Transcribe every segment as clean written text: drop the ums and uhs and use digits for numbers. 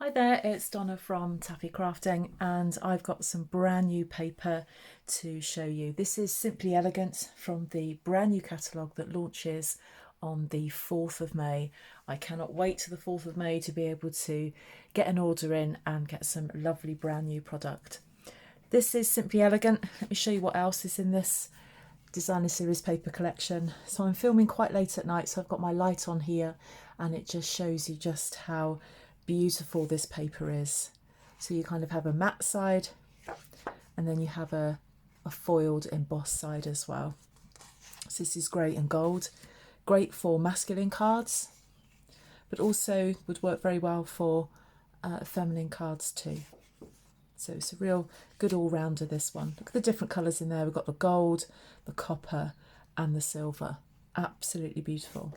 Hi there, it's Donna from Taffy Crafting and I've got some brand new paper to show you. This is Simply Elegant from the brand new catalogue that launches on the 4th of May. I cannot wait to the 4th of May to be able to get an order in and get some lovely brand new product. This is Simply Elegant. Let me show you what else is in this designer series paper collection. So I'm filming quite late at night, so I've got my light on here and it just shows you just how beautiful this paper is. So you kind of have a matte side and then you have a foiled embossed side as well. So this is grey and gold, great for masculine cards, but also would work very well for feminine cards too. So it's a real good all-rounder, this one. Look at the different colours in there. We've got the gold, the copper and the silver. Absolutely beautiful.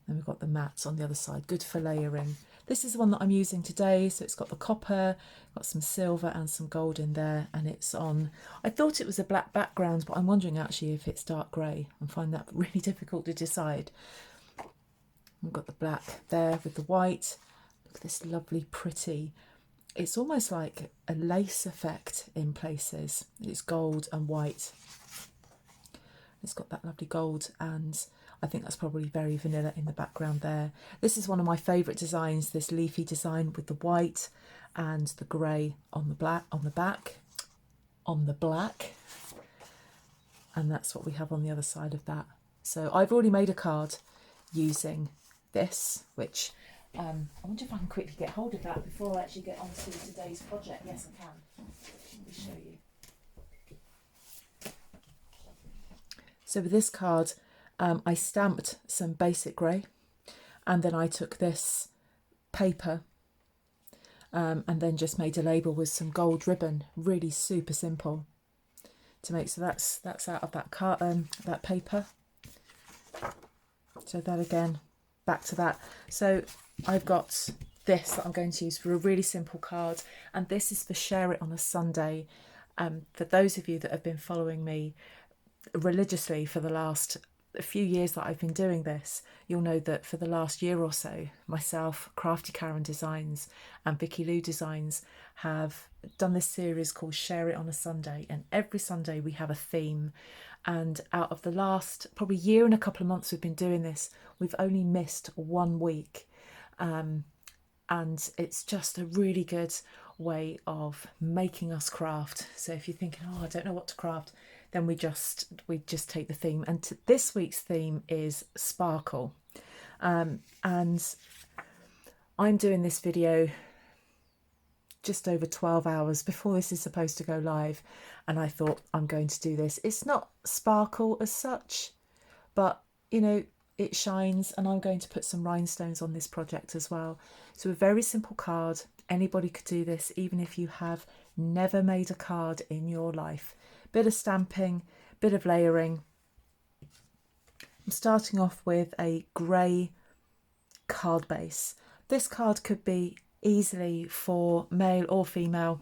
Then we've got the matte on the other side, good for layering. This is the one that I'm using today, so it's got the copper, got some silver and some gold in there, and it's on, I thought it was a black background, but I'm wondering actually if it's dark grey. I find that really difficult to decide. We've got the black there with the white. Look at this lovely pretty, it's almost like a lace effect in places. It's gold and white. It's got that lovely gold, and I think that's probably very vanilla in the background there. This is one of my favourite designs, this leafy design with the white and the grey on the black, on the back, on the black. And that's what we have on the other side of that. So I've already made a card using this, which I wonder if I can quickly get hold of that before I actually get on to today's project. Yes, I can. Let me show you. So with this card, I stamped some basic grey, and then I took this paper and then just made a label with some gold ribbon. Really super simple to make. So that's out of that that paper. So that again, back to that. So I've got this that I'm going to use for a really simple card, and this is for Share It on a Sunday. For those of you that have been following me religiously for the last few years that I've been doing this, you'll know that for the last year or so, myself, Crafty Karen Designs and Vicky Lou Designs have done this series called Share It on a Sunday, and every Sunday we have a theme. And out of the last probably year and a couple of months we've been doing this, we've only missed 1 week, and it's just a really good way of making us craft. So if you're thinking, oh, I don't know what to craft, then we just take the theme. And this week's theme is sparkle. And I'm doing this video just over 12 hours before this is supposed to go live, and I thought I'm going to do this. It's not sparkle as such, but you know, it shines, and I'm going to put some rhinestones on this project as well. So a very simple card. Anybody could do this, even if you have never made a card in your life. Bit of stamping, bit of layering. I'm starting off with a grey card base. This card could be easily for male or female.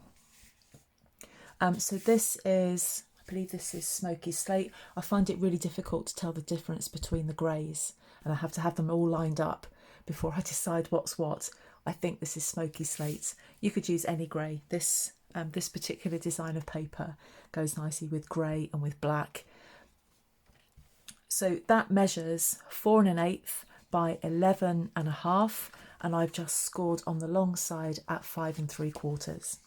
So this is, I believe this is Smoky Slate. I find it really difficult to tell the difference between the greys, and I have to have them all lined up before I decide what's what. I think this is Smoky Slate. You could use any grey. This particular design of paper goes nicely with grey and with black. So that measures 4 1/8 by 11 1/2, and I've just scored on the long side at 5 3/4.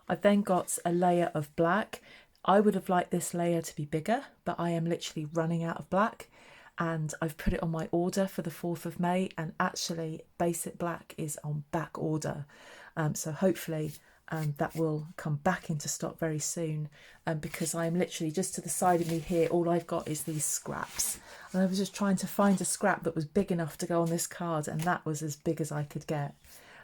I've then got a layer of black. I would have liked this layer to be bigger, but I am literally running out of black, and I've put it on my order for the 4th of May, and actually basic black is on back order. So hopefully that will come back into stock very soon, because I'm literally just to the side of me here, all I've got is these scraps, and I was just trying to find a scrap that was big enough to go on this card, and that was as big as I could get.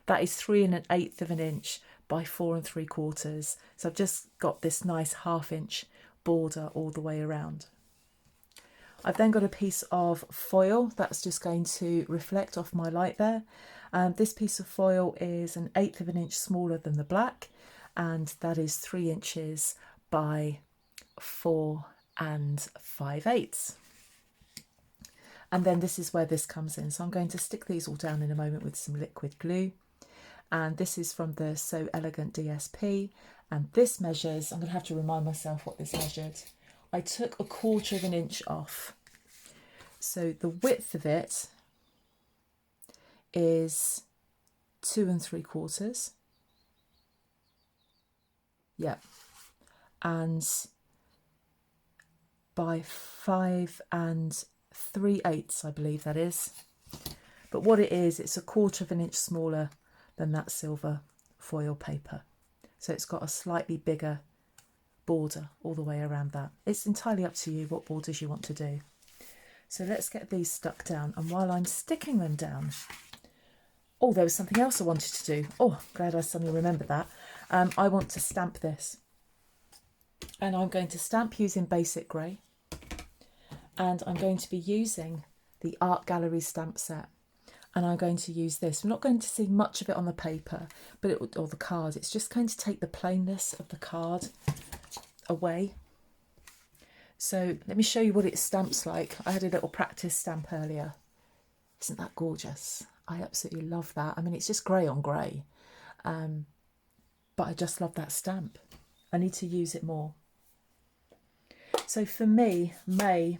That is 3 1/8 inch by 4 3/4. So I've just got this nice 1/2 inch border all the way around. I've then got a piece of foil that's just going to reflect off my light there. This piece of foil is 1/8 inch smaller than the black, and that is 3 inches by 4 5/8. And then this is where this comes in. So I'm going to stick these all down in a moment with some liquid glue. and this is from the So Elegant DSP, and this measures, I'm going to have to remind myself what this measured. I took 1/4 of an inch off, so the width of it is 2 3/4. Yep, and by 5 3/8, I believe that is. But what it is, it's 1/4 of an inch smaller than that silver foil paper. So it's got a slightly bigger border all the way around that. It's entirely up to you what borders you want to do. So let's get these stuck down. And while I'm sticking them down, oh, there was something else I wanted to do. Oh, glad I suddenly remembered that. I want to stamp this. And I'm going to stamp using Basic Grey. And I'm going to be using the Art Gallery stamp set. And I'm going to use this. We're not going to see much of it on the paper, but or the card. It's just going to take the plainness of the card away. So let me show you what it stamps like. I had a little practice stamp earlier. Isn't that gorgeous? I absolutely love that. I mean, it's just grey on grey, but I just love that stamp. I need to use it more. So for me, May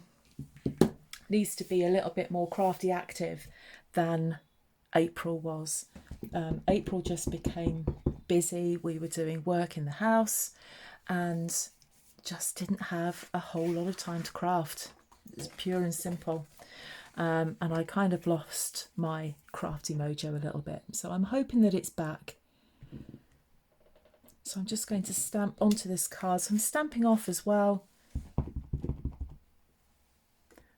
needs to be a little bit more crafty active than April was. April just became busy. We were doing work in the house and just didn't have a whole lot of time to craft. It's pure and simple. And I kind of lost my crafty mojo a little bit. So I'm hoping that it's back. So I'm just going to stamp onto this card. So I'm stamping off as well.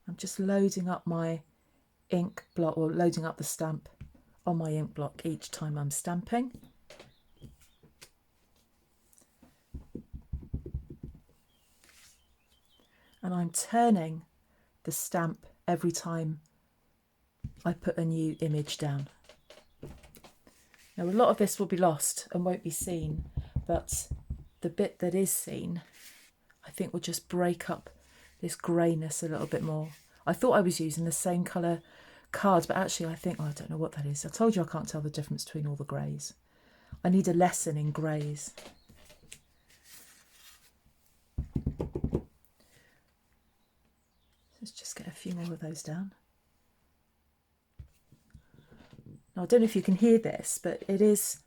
I'm just loading up my ink block, or loading up the stamp on my ink block each time I'm stamping. And I'm turning the stamp every time I put a new image down. Now a lot of this will be lost and won't be seen, but the bit that is seen, I think will just break up this greyness a little bit more. I thought I was using the same colour card, but actually I think, oh, I don't know what that is. I told you I can't tell the difference between all the greys. I need a lesson in greys. Let's just get a few more of those down. Now I don't know if you can hear this, but it is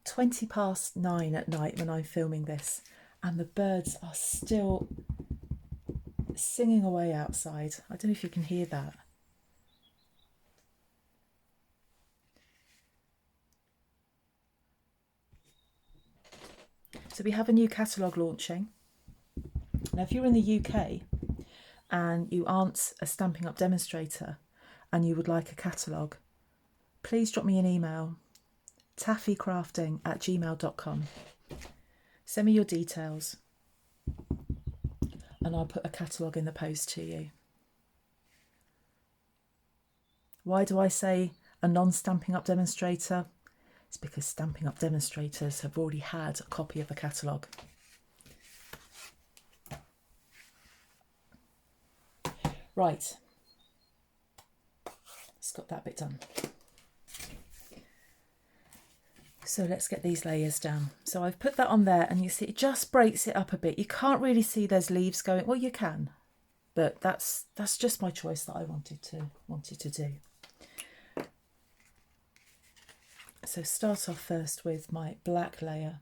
9:20 at night when I'm filming this, and the birds are still singing away outside. I don't know if you can hear that. So we have a new catalogue launching. Now if you're in the UK and you aren't a Stampin' Up demonstrator and you would like a catalogue, please drop me an email, taffycrafting@gmail.com. Send me your details and I'll put a catalogue in the post to you. Why do I say a non-Stampin' Up demonstrator? It's because Stampin' Up demonstrators have already had a copy of the catalogue. Right, let's got that bit done. So let's get these layers down. So I've put that on there and you see it just breaks it up a bit. You can't really see there's leaves going. Well, you can, but that's just my choice that I wanted to do. So start off first with my black layer.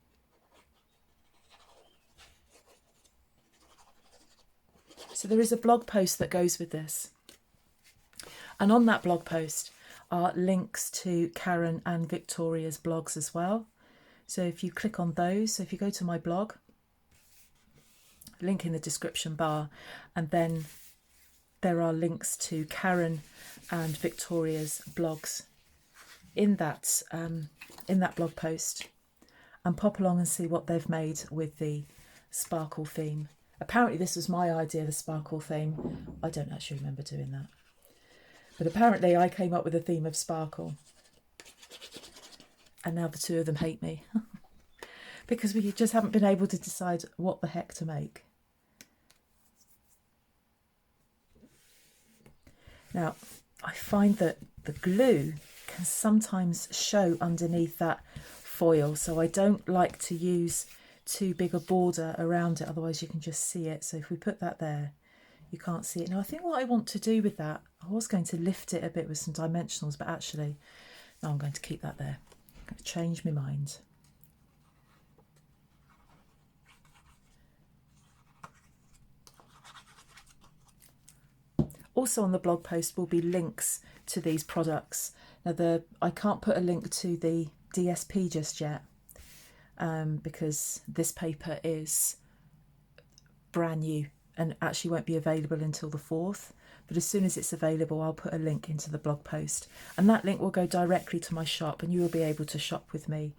So there is a blog post that goes with this. And on that blog post are links to Karen and Victoria's blogs as well. So if you click on those, so if you go to my blog, link in the description bar, and then there are links to Karen and Victoria's blogs in that blog post, and pop along and see what they've made with the sparkle theme. Apparently this was my idea, the sparkle theme. I don't actually remember doing that. But apparently I came up with a theme of sparkle. And now the two of them hate me. Because we just haven't been able to decide what the heck to make. Now, I find that the glue can sometimes show underneath that foil, so I don't like to use too big a border around it, otherwise you can just see it. So if we put that there, you can't see it. Now I think what I want to do with that, I was going to lift it a bit with some dimensionals, but actually no, I'm going to keep that there. I'm going to change my mind. Also on the blog post will be links to these products. Now I can't put a link to the DSP just yet because this paper is brand new and actually won't be available until the 4th. But as soon as it's available, I'll put a link into the blog post, and that link will go directly to my shop and you will be able to shop with me.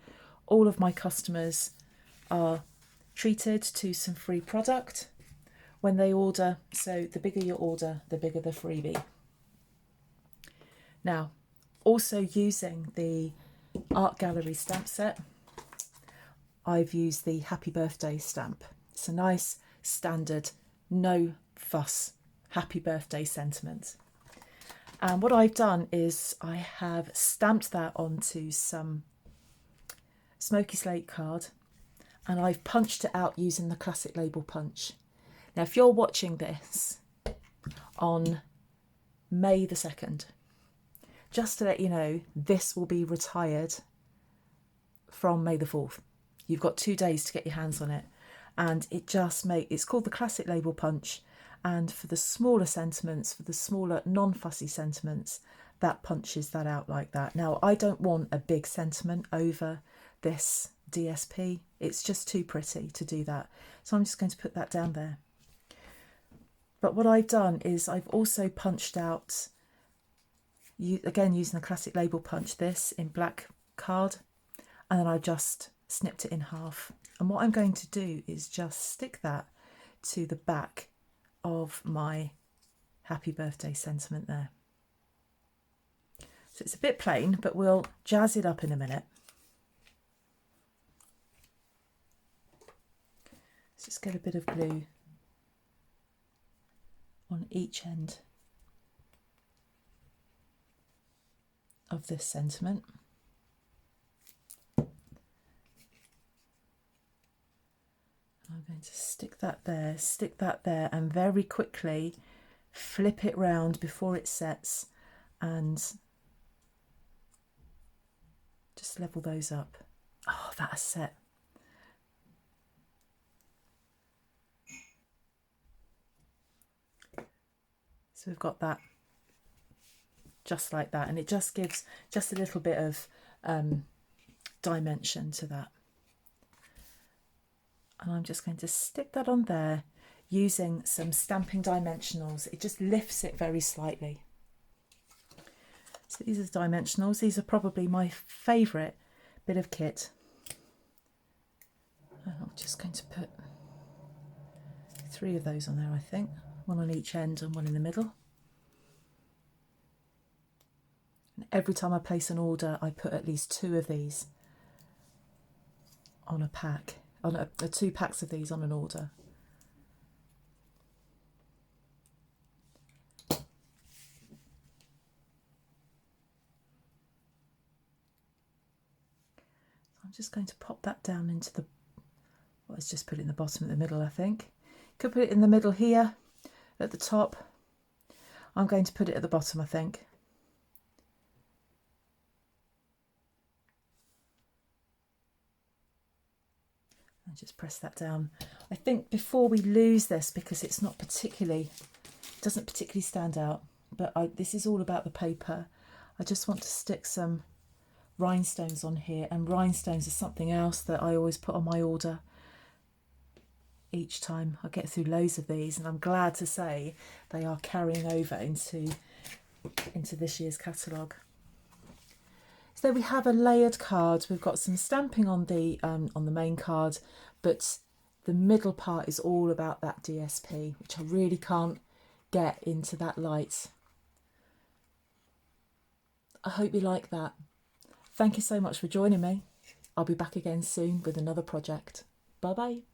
All of my customers are treated to some free product when they order, so the bigger your order, the bigger the freebie. Now, also using the art gallery stamp set, I've used the happy birthday stamp. It's a nice standard, no fuss, happy birthday sentiment. And what I've done is I have stamped that onto some smoky slate card and I've punched it out using the classic label punch. Now, if you're watching this on May the 2nd, just to let you know, this will be retired from May the 4th. You've got 2 days to get your hands on it. And it's called the classic label punch. And for the smaller sentiments, for the smaller non-fussy sentiments, that punches that out like that. Now, I don't want a big sentiment over this DSP. It's just too pretty to do that. So I'm just going to put that down there. But what I've done is I've also punched out, again using the classic label punch, this in black card, and then I've just snipped it in half. And what I'm going to do is just stick that to the back of my happy birthday sentiment there. So it's a bit plain, but we'll jazz it up in a minute. Let's just get a bit of glue on each end of this sentiment. I'm going to stick that there, and very quickly flip it round before it sets and just level those up. Oh, that's set. So we've got that just like that, and it just gives just a little bit of dimension to that. And I'm just going to stick that on there using some stamping dimensionals. It just lifts it very slightly. So these are the dimensionals. These are probably my favourite bit of kit. And I'm just going to put 3 of those on there, I think. 1 on each end and 1 in the middle. And every time I place an order, I put at least 2 of these on a pack, on 2 packs of these on an order. I'm just going to pop that down into the, well, let's just put it in the bottom, at the middle, I think. Could put it in the middle here, at the top. I'm going to put it at the bottom, I think. And just press that down. I think before we lose this, because it's not particularly, doesn't particularly stand out, but this is all about the paper. I just want to stick some rhinestones on here, and rhinestones are something else that I always put on my order each time. I get through loads of these, and I'm glad to say they are carrying over into this year's catalogue. So we have a layered card. We've got some stamping on the main card, but the middle part is all about that DSP, which I really can't get into that light. I hope you like that. Thank you so much for joining me. I'll be back again soon with another project. Bye bye.